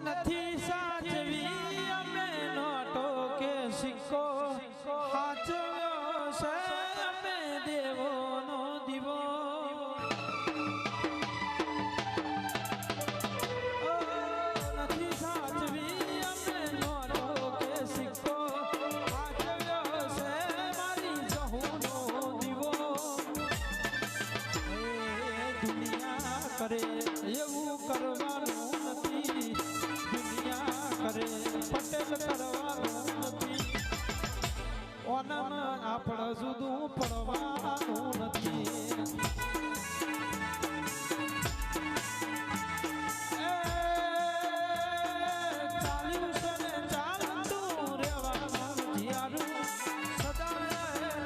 નથી સાચવી અમે નોટો કે સિક્કો સાચવ્યો છે અમે દેવોનો દીવો નથી સાચવી અમે નોટો કે સિક્કો સાચવ્યો છે મારી જહુનો દીવો દુનિયા કરે એવું કરવાનું નથી કરે પટેલ કરવાનું નથી ઓનમ આપણે જુદું પડવાનું નથી ચાલ્યું છે ને ચાલતું રહેવાનું જીયારું સદા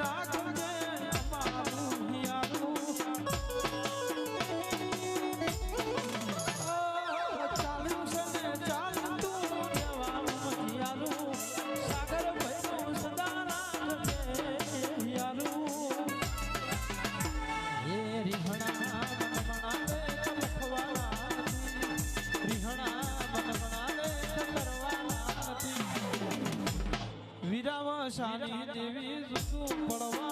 રાખજે અમારું હિયારું ચાલ્યું છે ને ચાલતું સાગર ભૈરવ સદા રાખજે યારું એ રીહણા મન બનાવે લખવાના રીહણા મન બનાવે કરવાના વીરાવ શાની દેવી જુદું પડવા